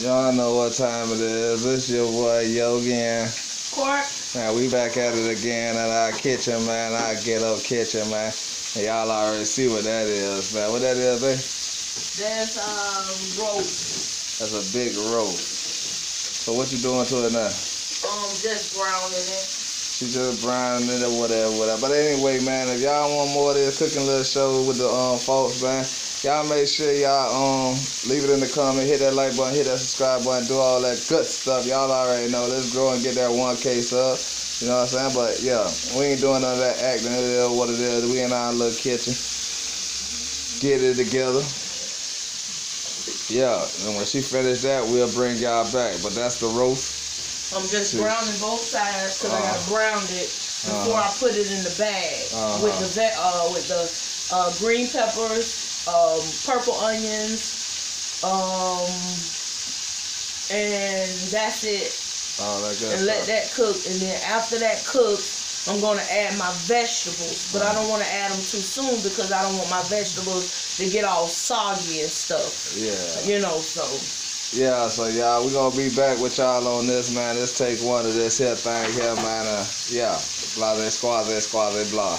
Y'all know what time it is. It's your boy Yogi and Court. Man, we back at it again in our kitchen, man. Our ghetto kitchen, man. And y'all already see what that is, man. What that is, babe? That's roast. That's a big roast. So what you doing to it now? Just browning it. She just browning it or whatever. But anyway, man, if y'all want more of this cooking little show with the folks, man, y'all make sure y'all leave it in the comment, hit that like button, hit that subscribe button, do all that good stuff. Y'all already know. Let's grow and get that 1K sub. You know what I'm saying? But yeah, we ain't doing none of that acting. It is what it is. We in our little kitchen. Get it together. Yeah, and when she finished that, we'll bring y'all back. But that's the roast. I'm just browning both sides because I gotta brown it before I put it in the bag with the green peppers, purple onions, and that's it. Oh, that good. And let that cook, and then after that cooks, I'm gonna add my vegetables, but I don't want to add them too soon because I don't want my vegetables to get all soggy and stuff. Yeah. You know, so. Yeah, so y'all, we gonna be back with y'all on this, man. Let's take one of this here thing here, man. Yeah, blase, squaze, blah.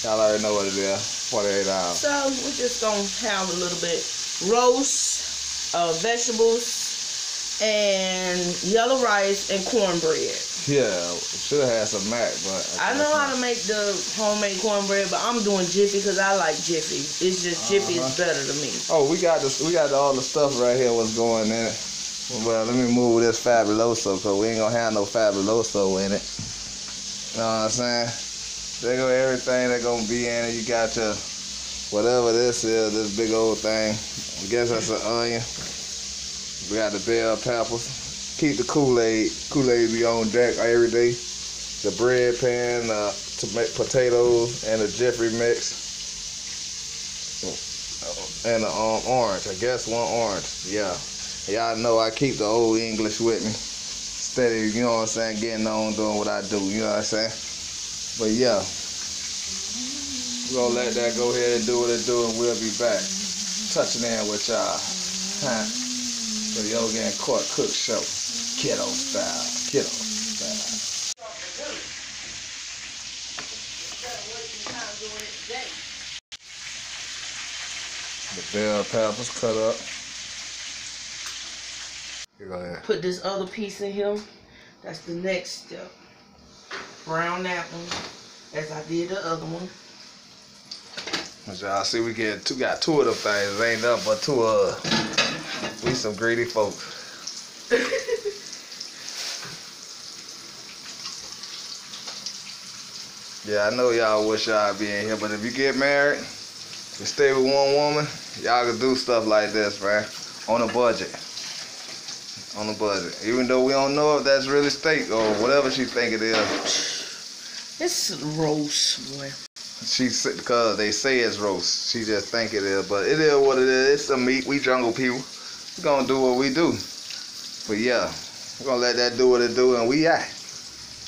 Y'all already know what it is. 48 hours. So we're just gonna have a little bit roast, vegetables, and yellow rice and cornbread. Yeah, should have had some mac, but I know how to make the homemade cornbread, but I'm doing Jiffy because I like Jiffy. It's just Jiffy is better to me. Oh, we got all the stuff right here. What's going in it? Well, let me move this Fabuloso because we ain't gonna have no Fabuloso in it. You know what I'm saying? There go everything that gonna be in it. You got your whatever this is, this big old thing. I guess that's an onion. We got the bell peppers. Keep the Kool-Aid. Kool-Aid be on deck every day. The bread pan, potatoes, and the Jeffrey mix. And the orange. I guess one orange. Yeah. Y'all know I keep the old English with me. Steady, you know what I'm saying, getting on, doing what I do. You know what I'm saying? But yeah. We're going to let that go ahead and do what it do, and we'll be back. Touching in with y'all. The Yogi and Court Cook Show. Kiddo style. Kiddo style. The bell peppers cut up. Here, go ahead. Put this other piece in here. That's the next step. Brown that one as I did the other one. As y'all see, we got two of them things. It ain't nothing but two of us. We some greedy folks. Yeah, I know y'all wish y'all be in here, but if you get married and stay with one woman, y'all can do stuff like this, man. On a budget. On a budget. Even though we don't know if that's really steak or whatever she think it is. It's roast, boy. Because they say it's roast. She just think it is, but it is what it is. It's the meat. We jungle people. We gonna do what we do. But yeah, we're gonna let that do what it do, and we at.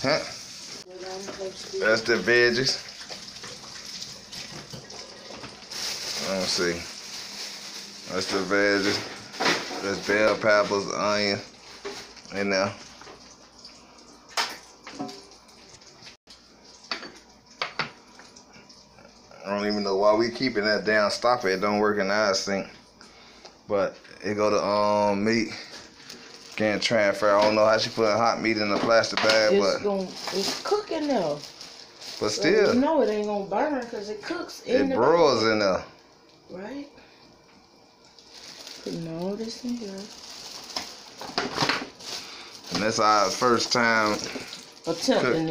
Huh? That's the veggies. Let me see. That's the veggies. There's bell peppers, onion in there. I don't even know why we keeping that down. Stop it. It don't work in our sink. But it go to meat. Can't transfer. I don't know how she put hot meat in a plastic bag, It's cooking now. But still, so you know it ain't gonna burn because it cooks in the broils in there. Right? Putting all this in here. And that's our first time attempting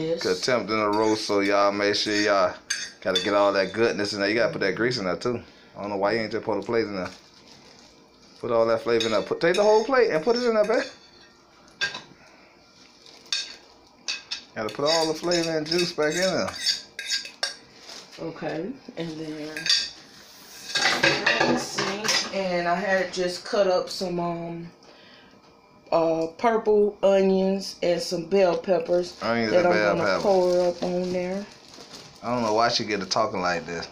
a roast, so y'all make sure y'all gotta get all that goodness in there. You gotta put that grease in there too. I don't know why you ain't just put a plate in there. Put all that flavor in there. Take the whole plate and put it in there, babe. Gotta put all the flavor and juice back in there. Okay, and then let's see. And I had just cut up some purple onions and some bell peppers that I'm gonna pour up on there. I don't know why she get to talking like this.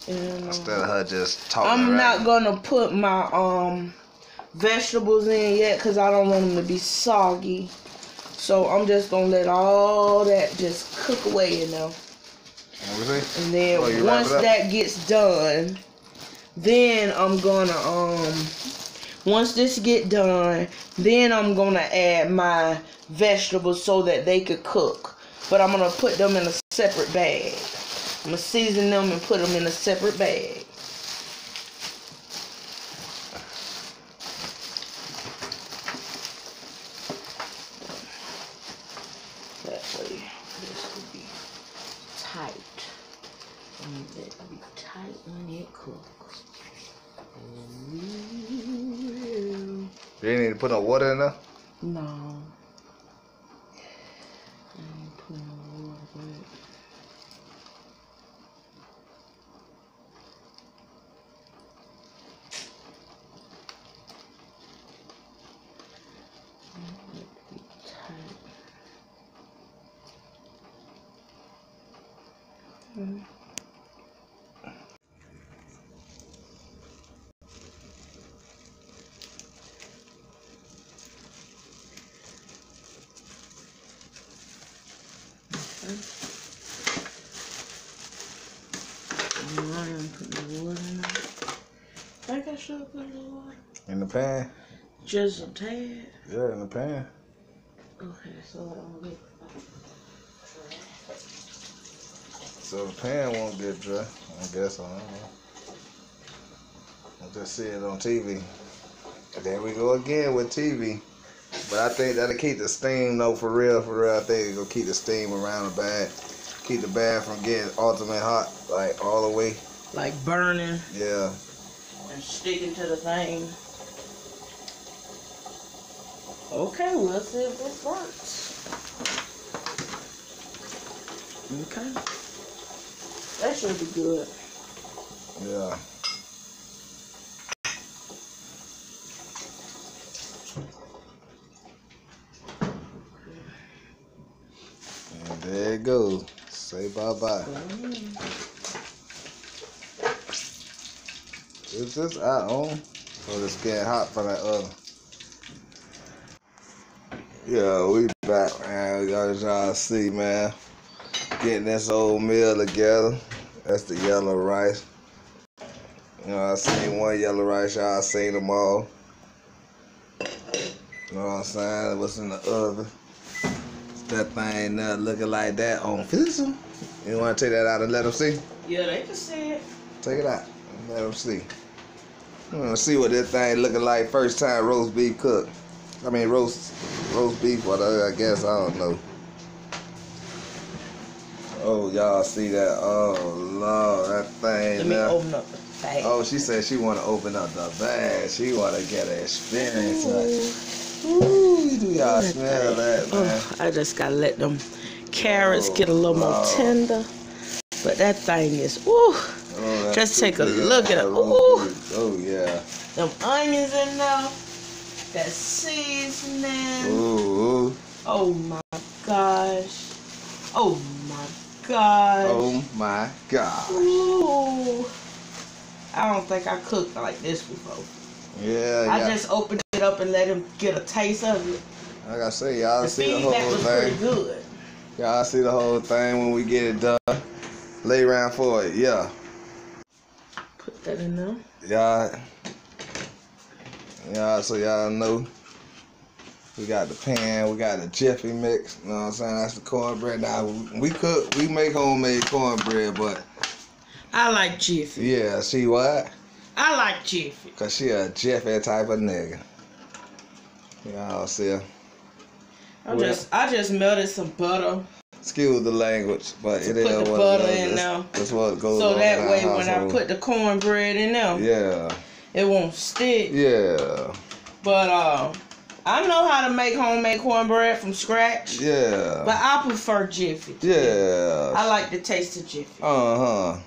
And, instead of her just talking. I'm not gonna put my vegetables in yet because I don't want them to be soggy. So I'm just going to let all that just cook away in there. And then once that gets done, then I'm going to, once this get done, then I'm going to add my vegetables so that they could cook. But I'm going to put them in a separate bag. I'm going to season them and put them in a separate bag. That way this will be tight. And that will be tight when it cooks. You ain't need to put no water in there? No. I ain't put no water in it. I think I should put the water in the pan. Just a tad. Yeah, in the pan. Okay, so I don't get. So the pan won't get dry. I guess I don't know. I'll just see it on TV. And there we go again with TV. But I think that'll keep the steam though, for real. I think it'll keep the steam around the bag. Keep the bag from getting ultimate hot, like all the way. Like burning. Yeah. And sticking to the thing. Okay, we'll see if this works. Okay. That should be good. Yeah. And there it goes. Say bye-bye. Is this out on? Or it's getting hot from that oven? Yeah, we back, man. We got y'all see, man. Getting this old meal together. That's the yellow rice. You know, I seen one yellow rice, y'all seen them all. You know what I'm saying? What's in the oven? That thing there looking like that on film. You want to take that out and let them see? Yeah, they can see it. Take it out and let them see. I want to see what this thing looking like first time roast beef cooked. I mean roast beef, whatever, I guess, I don't know. Oh, y'all see that? Oh, Lord, that thing. Let me open up the bag. Oh, she said she want to open up the bag. She want to get an experience. Ooh, do y'all smell that, man? Oh, I just got to let them carrots get a little more tender. But that thing is, ooh. Oh, just take a look at it. Ooh. Oh, yeah. Them onions in there. That seasoning. Ooh. Oh, my gosh. Oh, my gosh. Oh, my gosh. Ooh. I don't think I cooked like this before. Yeah, I just opened it up and let him get a taste of it. Like I say, y'all see the whole feedback was pretty good. Y'all see the whole thing when we get it done. Lay around for it, yeah. Put that in there. Y'all, so y'all know. We got the pan, we got the Jiffy mix, you know what I'm saying? That's the cornbread. Now, we make homemade cornbread, but I like Jiffy. yeah, see what? I like Jiffy. Cause she a Jiffy type of nigga. Y'all see her. I just melted some butter. Excuse the language, but it is put the what butter it is. in there. That's what goes so on that in way our when household. I put the cornbread in there, yeah, it won't stick. Yeah. But I know how to make homemade cornbread from scratch. Yeah. But I prefer Jiffy. Yeah. I like the taste of Jiffy. Uh-huh.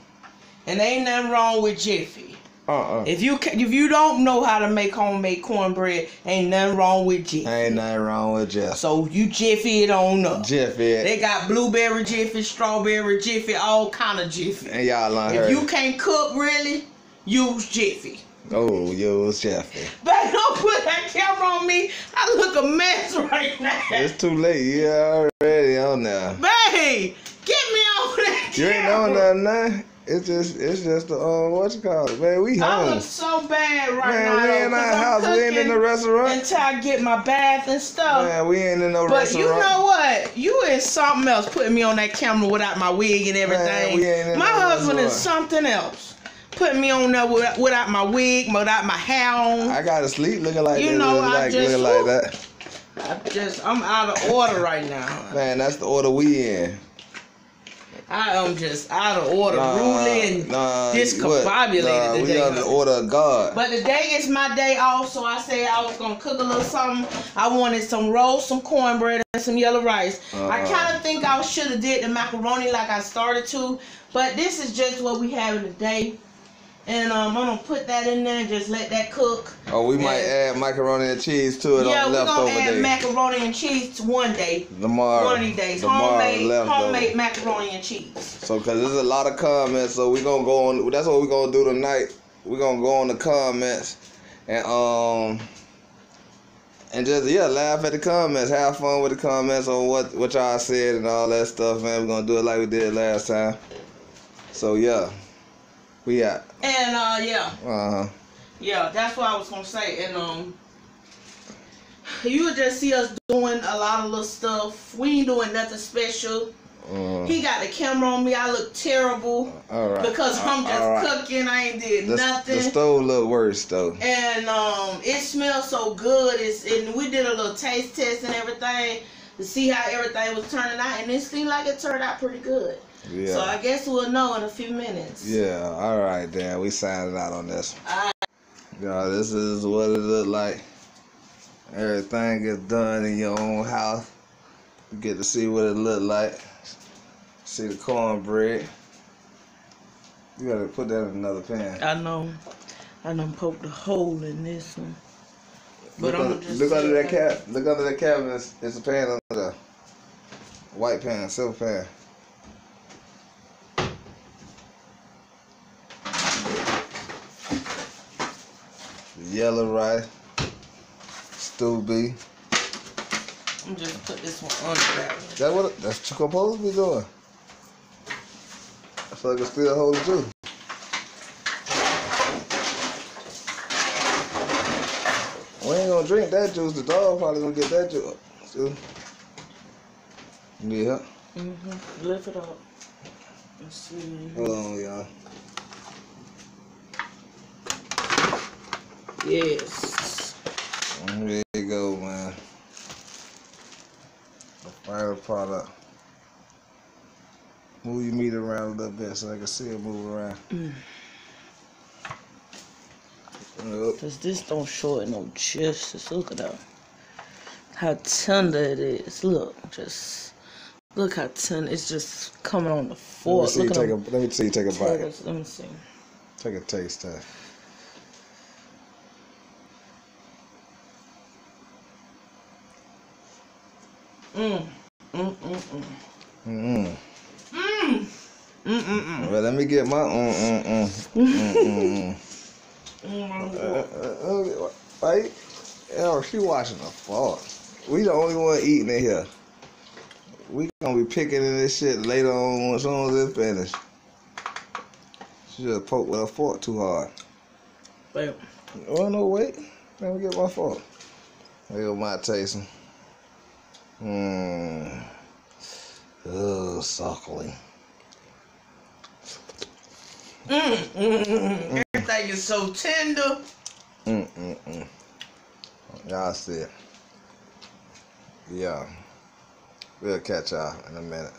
And there ain't nothing wrong with Jiffy. Uh-uh. If you don't know how to make homemade cornbread, ain't nothing wrong with Jiffy. Ain't nothing wrong with Jiffy. So you Jiffy it on up. Jiffy. They got blueberry Jiffy, strawberry Jiffy, all kind of Jiffy. And y'all learn If you can't cook really, use Jiffy. Oh, use Jiffy. But don't put camera on me. I look a mess right now. It's too late. You already on there. Babe, get me off that You ain't on there now. It's just the what you call it, man. We home. I look so bad right now. Man, we in our house. We ain't in the restaurant until I get my bath and stuff. Man, we ain't in no but restaurant. But you know what? You is something else putting me on that camera without my wig and everything. Man, we ain't in my no husband restaurant. is something else. Putting me on there without my wig, without my hair on. I gotta sleep looking like you that. know, Looking like that. I'm out of order right now. Man, that's the order we in. I am just out of order, ruling, discombobulated today. We under the order of God. But today is my day off, so I said I was gonna cook a little something. I wanted some roast, some cornbread, and some yellow rice. I kind of think I should have did the macaroni like I started to, but this is just what we have today. And I'm gonna put that in there and just let that cook. Oh, we might add macaroni and cheese to it on the leftover day. Yeah, we're gonna add macaroni and cheese one day. Tomorrow. One of these days. Homemade macaroni and cheese. So, cause there's a lot of comments, so we gonna go on. That's what we're gonna do tonight. We're gonna go on the comments and just laugh at the comments, have fun with the comments on what y'all said and all that stuff, man. We're gonna do it like we did last time. So yeah. We out. And yeah, that's what I was gonna say. And you would just see us doing a lot of little stuff. We ain't doing nothing special. He got the camera on me. I look terrible. All right. Because I'm just cooking. I ain't did nothing. The stove look worse though. And it smells so good. And we did a little taste test and everything to see how everything was turning out, and it seemed like it turned out pretty good. Yeah. So I guess we'll know in a few minutes. Yeah, all right, Dan. We signing out on this. All right. Y'all, this is what it look like. Everything is done in your own house. You get to see what it look like. See the cornbread. You gotta put that in another pan. I know. I done poked a hole in this one. But look under that cap. Look under that cabinet. It's a pan under there. White pan, silver pan. Yellow rice, stew beef. I'm just put this one under that one. That's what you're supposed to be doing. I feel like it's still holding too. We ain't gonna drink that juice. The dog probably gonna get that juice. See? You need help? Lift it up. Let's see. Hold on, y'all. Yes. There you go, man. The final product. Move your meat around a little bit so I can see it move around. Cause this don't show it no justice. Look at that. How tender it is. Look how tender. It's just coming on the fork. Let me see you take a bite. Let me see. Take a taste test. Well, let me get my Right? Oh, she watching the fork. We the only one eating it here. We gonna be picking in this shit later on as soon as it's finished. She just poked with a fork too hard. Wait. Oh no, wait. Let me get my fork. There go my tasting. Oh, suckling. Everything is so tender. Y'all see it. Yeah. We'll catch y'all in a minute.